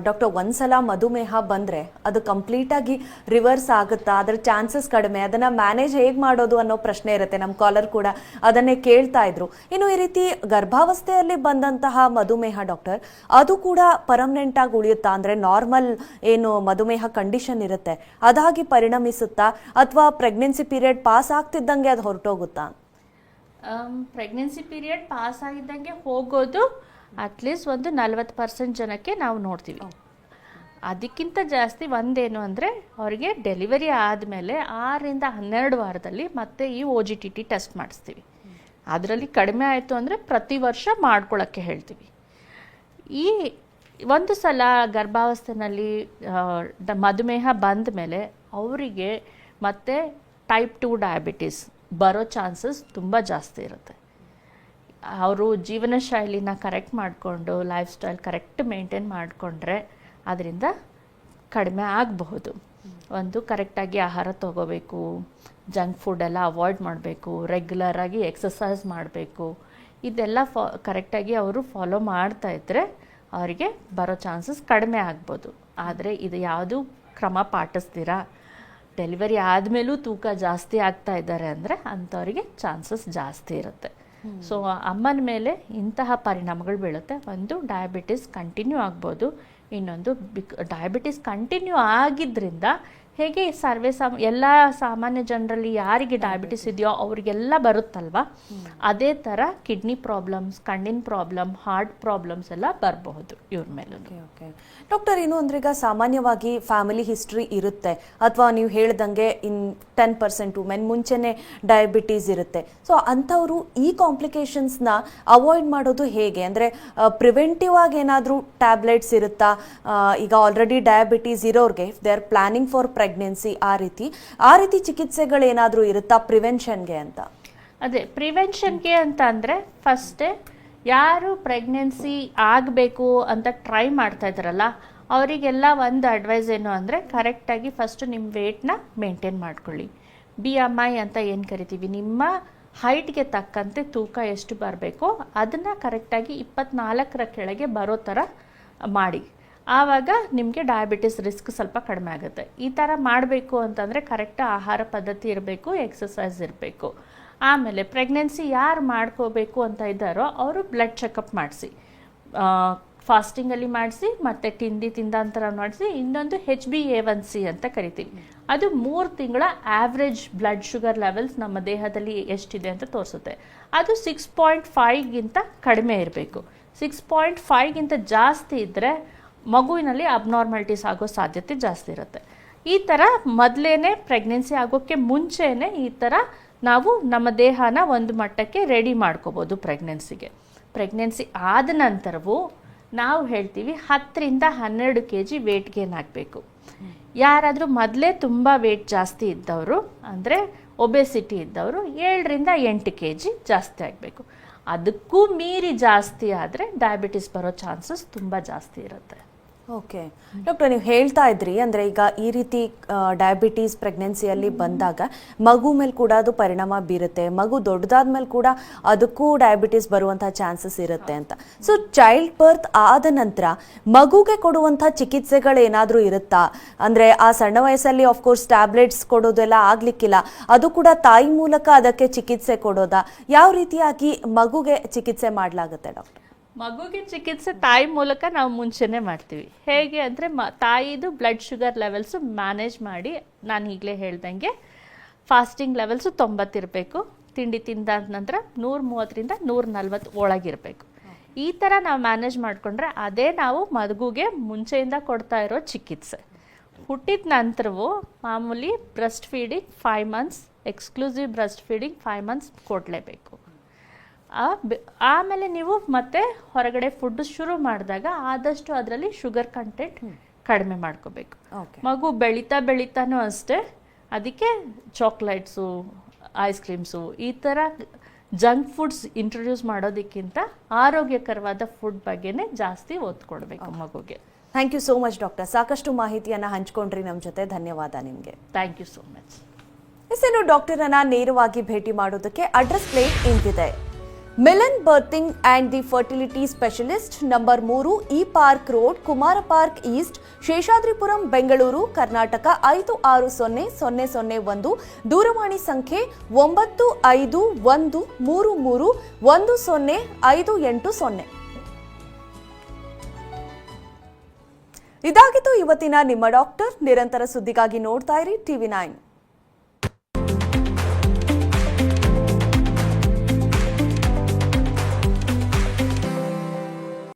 ಡಾಕ್ಟರ್, ಒಂದ್ಸಲ ಮಧುಮೇಹ ಬಂದರೆ ಅದು ಕಂಪ್ಲೀಟಾಗಿ ರಿವರ್ಸ್ ಆಗುತ್ತಾ? ಅದರ ಚಾನ್ಸಸ್ ಕಡಿಮೆ. ಅದನ್ನು ಮ್ಯಾನೇಜ್ ಹೇಗೆ ಮಾಡೋದು ಅನ್ನೋ ಪ್ರಶ್ನೆ ಇರುತ್ತೆ. ನಮ್ಮ ಕಾಲರ್ ಕೂಡ ಅದನ್ನೇ ಕೇಳ್ತಾ ಇದ್ರು. ಇನ್ನು ಈ ರೀತಿ ಗರ್ಭಾವಸ್ಥೆಯಲ್ಲಿ ಬಂದಂತಹ ಮಧುಮೇಹ ಡಾಕ್ಟರ್, ಅದು ಕೂಡ ಪರ್ಮನೆಂಟ್ ಆಗಿ ಉಳಿಯುತ್ತಾ? ಅಂದರೆ ನಾರ್ಮಲ್ ಏನು ಮಧುಮೇಹ ಕಂಡೀಷನ್ ಇರುತ್ತೆ ಅದಾಗಿ ಪರಿಣಮಿಸುತ್ತಾ, ಅಥವಾ ಪ್ರೆಗ್ನೆನ್ಸಿ ಪೀರಿಯಡ್ ಪಾಸ್ ಆಗ್ತಿದ್ದಂಗೆ ಅದು ಹೊರಟೋಗುತ್ತಾ?
ಪ್ರೆಗ್ನೆನ್ಸಿ ಪೀರಿಯಡ್ ಪಾಸ್ ಆಗಿದ್ದಂಗೆ ಹೋಗೋದು ಅಟ್ಲೀಸ್ಟ್ ಒಂದು 40% ಜನಕ್ಕೆ ನಾವು ನೋಡ್ತೀವಿ. ಅದಕ್ಕಿಂತ ಜಾಸ್ತಿ ಒಂದೇನು ಅಂದರೆ ಅವರಿಗೆ ಡೆಲಿವರಿ ಆದಮೇಲೆ 6ರಿಂದ 12 ವಾರದಲ್ಲಿ ಮತ್ತೆ ಈ OGTT ಟೆಸ್ಟ್ ಮಾಡಿಸ್ತೀವಿ. ಅದರಲ್ಲಿ ಕಡಿಮೆ ಆಯಿತು ಅಂದರೆ ಪ್ರತಿ ವರ್ಷ ಮಾಡ್ಕೊಳ್ಳೋಕ್ಕೆ ಹೇಳ್ತೀವಿ. ಈ ಒಂದು ಸಲ ಗರ್ಭಾವಸ್ಥೆಯಲ್ಲಿ ಮಧುಮೇಹ ಬಂದ ಮೇಲೆ ಅವರಿಗೆ ಮತ್ತೆ ಟೈಪ್ 2 ಡಯಾಬಿಟೀಸ್ ಬರೋ ಚಾನ್ಸಸ್ ತುಂಬ ಜಾಸ್ತಿ ಇರುತ್ತೆ. ಅವರು ಜೀವನ ಶೈಲಿನ ಕರೆಕ್ಟ್ ಮಾಡಿಕೊಂಡು ಲೈಫ್ ಸ್ಟೈಲ್ ಕರೆಕ್ಟ್ ಮೇಂಟೈನ್ ಮಾಡಿಕೊಂಡ್ರೆ ಅದರಿಂದ ಕಡಿಮೆ ಆಗಬಹುದು. ಒಂದು ಕರೆಕ್ಟಾಗಿ ಆಹಾರ ತೊಗೋಬೇಕು, ಜಂಕ್ ಫುಡ್ಡೆಲ್ಲ ಅವಾಯ್ಡ್ ಮಾಡಬೇಕು, ರೆಗ್ಯುಲರಾಗಿ ಎಕ್ಸಸೈಸ್ ಮಾಡಬೇಕು. ಇದೆಲ್ಲ ಕರೆಕ್ಟಾಗಿ ಅವರು ಫಾಲೋ ಮಾಡ್ತಾಯಿದ್ರೆ ಅವರಿಗೆ ಬರೋ ಚಾನ್ಸಸ್ ಕಡಿಮೆ ಆಗ್ಬೋದು. ಆದರೆ ಇದು ಯಾವುದೂ ಕ್ರಮ ಪಾಟಿಸ್ತೀರಾ, ಡೆಲಿವರಿ ಆದಮೇಲೂ ತೂಕ ಜಾಸ್ತಿ ಆಗ್ತಾ ಇದ್ದಾರೆ ಅಂದರೆ ಅಂಥವರಿಗೆ ಚಾನ್ಸಸ್ ಜಾಸ್ತಿ ಇರುತ್ತೆ. ಸೊ ಅಮ್ಮನ ಮೇಲೆ ಇಂತಹ ಪರಿಣಾಮಗಳು ಬೀಳುತ್ತೆ. ಒಂದು ಡಯಾಬಿಟಿಸ್ ಕಂಟಿನ್ಯೂ ಆಗ್ಬೋದು, ಇನ್ನೊಂದು ಡಯಾಬಿಟಿಸ್ ಕಂಟಿನ್ಯೂ ಆಗಿದ್ದರಿಂದ ಹೇಗೆ ಎಲ್ಲ ಸಾಮಾನ್ಯ ಜನರಲ್ಲಿ ಯಾರಿಗೆ ಡಯಾಬಿಟಿಸ್ ಇದೆಯೋ ಅವರಿಗೆಲ್ಲ ಬರುತ್ತಲ್ವ, ಅದೇ ಥರ ಕಿಡ್ನಿ ಪ್ರಾಬ್ಲಮ್ಸ್, ಕಣ್ಣಿನ ಪ್ರಾಬ್ಲಮ್, ಹಾರ್ಟ್ ಪ್ರಾಬ್ಲಮ್ಸ್ ಎಲ್ಲ ಬರಬಹುದು ಇವ್ರ ಮೇಲೆ.
ಓಕೆ ಡಾಕ್ಟರ್, ಏನು ಅಂದ್ರೆ ಈಗ ಸಾಮಾನ್ಯವಾಗಿ ಫ್ಯಾಮಿಲಿ ಹಿಸ್ಟ್ರಿ ಇರುತ್ತೆ, ಅಥವಾ ನೀವು ಹೇಳ್ದಂಗೆ 10% ವುಮೆನ್ ಮುಂಚೆನೆ ಡಯಾಬಿಟೀಸ್ ಇರುತ್ತೆ. ಸೊ ಅಂಥವರು ಈ ಕಾಂಪ್ಲಿಕೇಶನ್ಸ್ನ ಅವಾಯ್ಡ್ ಮಾಡೋದು ಹೇಗೆ? ಅಂದರೆ ಪ್ರಿವೆಂಟಿವ್ ಆಗಿ ಏನಾದರೂ ಟ್ಯಾಬ್ಲೆಟ್ಸ್ ಇರುತ್ತಾ? ಈಗ ಆಲ್ರೆಡಿ ಡಯಾಬಿಟೀಸ್ ಇರೋರಿಗೆ if they are planning for pregnancy ಆ ರೀತಿ ಚಿಕಿತ್ಸೆಗಳೇನಾದರೂ ಇರುತ್ತಾ ಪ್ರಿವೆನ್ಷನ್ಗೆ ಅಂತ?
ಅದೇ ಪ್ರಿವೆನ್ಷನ್ಗೆ ಅಂತ ಅಂದರೆ ಫಸ್ಟೇ ಯಾರು ಪ್ರೆಗ್ನೆನ್ಸಿ ಆಗಬೇಕು ಅಂತ ಟ್ರೈ ಮಾಡ್ತಾ ಇದ್ದಾರಲ್ಲ ಅವರಿಗೆಲ್ಲ ಒಂದು ಅಡ್ವೈಸ್ ಏನು ಅಂದರೆ ಕರೆಕ್ಟಾಗಿ ಫಸ್ಟು ನಿಮ್ಮ ವೇಟ್ನ ಮೇಂಟೈನ್ ಮಾಡ್ಕೊಳ್ಳಿ. BMI ಅಂತ ಏನು ಕರಿತೀವಿ, ನಿಮ್ಮ ಹೈಟ್ಗೆ ತಕ್ಕಂತೆ ತೂಕ ಎಷ್ಟು ಬರಬೇಕೋ ಅದನ್ನು ಕರೆಕ್ಟಾಗಿ 24ರ ಕೆಳಗೆ ಬರೋ ಥರ ಮಾಡಿ. ಆವಾಗ ನಿಮಗೆ ಡಯಾಬಿಟಿಸ್ ರಿಸ್ಕ್ ಸ್ವಲ್ಪ ಕಡಿಮೆ ಆಗುತ್ತೆ. ಈ ಥರ ಮಾಡಬೇಕು ಅಂತಂದರೆ ಕರೆಕ್ಟ್ ಆಹಾರ ಪದ್ಧತಿ ಇರಬೇಕು, ಎಕ್ಸಸೈಸ್ ಇರಬೇಕು. ಆಮೇಲೆ ಪ್ರೆಗ್ನೆನ್ಸಿ ಯಾರು ಮಾಡ್ಕೋಬೇಕು ಅಂತ ಇದ್ದಾರೋ ಅವರು ಬ್ಲಡ್ ಚೆಕಪ್ ಮಾಡಿಸಿ, ಫಾಸ್ಟಿಂಗಲ್ಲಿ ಮಾಡಿಸಿ, ಮತ್ತು ತಿಂಡಿ ತಿಂದಾಂತರ ಮಾಡಿಸಿ. ಇನ್ನೊಂದು HbA1c ಅಂತ ಕರಿತೀವಿ. ಅದು 3 ತಿಂಗಳ ಆವ್ರೇಜ್ ಬ್ಲಡ್ ಶುಗರ್ ಲೆವೆಲ್ಸ್ ನಮ್ಮ ದೇಹದಲ್ಲಿ ಎಷ್ಟಿದೆ ಅಂತ ತೋರಿಸುತ್ತೆ. ಅದು 6.5ಗಿಂತ ಕಡಿಮೆ ಇರಬೇಕು. 6.5ಗಿಂತ ಜಾಸ್ತಿ ಇದ್ದರೆ ಮಗುವಿನಲ್ಲಿ ಅಬ್ನಾರ್ಮಾಲಿಟೀಸ್ ಆಗೋ ಸಾಧ್ಯತೆ ಜಾಸ್ತಿ ಇರುತ್ತೆ. ಈ ಥರ ಮೊದಲೇನೆ ಪ್ರೆಗ್ನೆನ್ಸಿ ಆಗೋಕ್ಕೆ ಮುಂಚೆನೇ ಈ ಥರ ನಾವು ನಮ್ಮ ದೇಹನ ಒಂದು ಮಟ್ಟಕ್ಕೆ ರೆಡಿ ಮಾಡ್ಕೋಬೋದು ಪ್ರೆಗ್ನೆನ್ಸಿಗೆ. ಪ್ರೆಗ್ನೆನ್ಸಿ ಆದ ನಂತರವೂ ನಾವು ಹೇಳ್ತೀವಿ 10ರಿಂದ 12 kg ವೇಟ್ ಗೇನ್ ಆಗಬೇಕು. ಯಾರಾದರೂ ಮೊದಲೇ ತುಂಬ ವೇಟ್ ಜಾಸ್ತಿ ಇದ್ದವರು, ಅಂದರೆ ಒಬೆಸಿಟಿ ಇದ್ದವರು 7ರಿಂದ 8 kg ಜಾಸ್ತಿ ಆಗಬೇಕು. ಅದಕ್ಕೂ ಮೀರಿ ಜಾಸ್ತಿ ಆದರೆ ಡಯಾಬಿಟಿಸ್ ಬರೋ ಚಾನ್ಸಸ್ ತುಂಬ ಜಾಸ್ತಿ ಇರುತ್ತೆ.
ಓಕೆ ಡಾಕ್ಟರ್, ನೀವು ಹೇಳ್ತಾ ಇದ್ರಿ ಅಂದರೆ ಈಗ ಈ ರೀತಿ ಡಯಾಬಿಟೀಸ್ ಪ್ರೆಗ್ನೆನ್ಸಿಯಲ್ಲಿ ಬಂದಾಗ ಮಗು ಮೇಲೆ ಕೂಡ ಅದು ಪರಿಣಾಮ ಬೀರುತ್ತೆ, ಮಗು ದೊಡ್ಡದಾದ್ಮೇಲೆ ಕೂಡ ಅದಕ್ಕೂ ಡಯಾಬಿಟೀಸ್ ಬರುವಂಥ ಚಾನ್ಸಸ್ ಇರುತ್ತೆ ಅಂತ. ಸೊ ಚೈಲ್ಡ್ ಬರ್ತ್ ಆದ ನಂತರ ಮಗುಗೆ ಕೊಡುವಂಥ ಚಿಕಿತ್ಸೆಗಳೇನಾದರೂ ಇರುತ್ತಾ? ಅಂದರೆ ಆ ಸಣ್ಣ ವಯಸ್ಸಲ್ಲಿ ಆಫ್ಕೋರ್ಸ್ ಟ್ಯಾಬ್ಲೆಟ್ಸ್ ಕೊಡೋದೆಲ್ಲ ಆಗಲಿಕ್ಕಿಲ್ಲ, ಅದು ಕೂಡ ತಾಯಿ ಮೂಲಕ ಅದಕ್ಕೆ ಚಿಕಿತ್ಸೆ ಕೊಡೋದಾ? ಯಾವ ರೀತಿಯಾಗಿ ಮಗುಗೆ ಚಿಕಿತ್ಸೆ ಮಾಡಲಾಗುತ್ತೆ ಡಾಕ್ಟರ್?
ಮಗುಗೆ ಚಿಕಿತ್ಸೆ ತಾಯಿ ಮೂಲಕ ನಾವು ಮುಂಚೆನೇ ಮಾಡ್ತೀವಿ. ಹೇಗೆ ಅಂದರೆ ತಾಯಿದು ಬ್ಲಡ್ ಶುಗರ್ ಲೆವೆಲ್ಸು ಮ್ಯಾನೇಜ್ ಮಾಡಿ, ನಾನು ಈಗಲೇ ಹೇಳ್ದಂಗೆ ಫಾಸ್ಟಿಂಗ್ ಲೆವೆಲ್ಸು 90 ಇರಬೇಕು, ತಿಂಡಿ ತಿಂದಾದ ನಂತರ 130ರಿಂದ 140 ಒಳಗಿರಬೇಕು. ಈ ಥರ ನಾವು ಮ್ಯಾನೇಜ್ ಮಾಡಿಕೊಂಡ್ರೆ ಅದೇ ನಾವು ಮಗುಗೆ ಮುಂಚೆಯಿಂದ ಕೊಡ್ತಾ ಇರೋ ಚಿಕಿತ್ಸೆ. ಹುಟ್ಟಿದ ನಂತರವೂ ಮಾಮೂಲಿ breast feeding 5 months, exclusive breast feeding 5 months ಕೊಡಲೇಬೇಕು. ಆಮೇಲೆ ನೀವು ಮತ್ತೆ ಹೊರಗಡೆ ಫುಡ್ ಶುರು ಮಾಡಿದಾಗ ಆದಷ್ಟು ಅದರಲ್ಲಿ ಶುಗರ್ ಕಂಟೆಂಟ್ ಕಡಿಮೆ ಮಾಡ್ಕೋಬೇಕು. ಮಗು ಬೆಳೀತಾನೂ ಅಷ್ಟೇ, ಅದಕ್ಕೆ ಚಾಕ್ಲೇಟ್ಸು, ಐಸ್ ಕ್ರೀಮ್ಸು, ಈ ಥರ ಜಂಕ್ ಫುಡ್ಸ್ ಇಂಟ್ರೊಡ್ಯೂಸ್ ಮಾಡೋದಕ್ಕಿಂತ ಆರೋಗ್ಯಕರವಾದ ಫುಡ್ ಬಗ್ಗೆನೇ ಜಾಸ್ತಿ ಒತ್ತು ಕೊಡಬೇಕು ಮಗುಗೆ.
Thank you so much doctor, ಸಾಕಷ್ಟು ಮಾಹಿತಿಯನ್ನು ಹಂಚ್ಕೊಂಡ್ರಿ ನಮ್ಮ ಜೊತೆ. ಧನ್ಯವಾದ ನಿಮಗೆ.
Thank you so much.
ಇನ್ನು ಡಾಕ್ಟರನ್ನ ನೇರವಾಗಿ ಭೇಟಿ ಮಾಡೋದಕ್ಕೆ ಅಡ್ರೆಸ್ ಪ್ಲೇಟ್ ಇಂತಿದೆ. Milan birthing and the fertility specialist, number 3, E park road, Kumara park east, Seshadripuram, Bengaluru, Karnataka 560001. ದೂರವಾಣಿ ಸಂಖ್ಯೆ 9513310580. ಇದಾಗಿತ್ತು ಇವತ್ತಿನ ನಿಮ್ಮ ಡಾಕ್ಟರ್. ನಿರಂತರ ಸುದ್ದಿಗಾಗಿ ನೋಡ್ತಾ ಇರಿ TV9.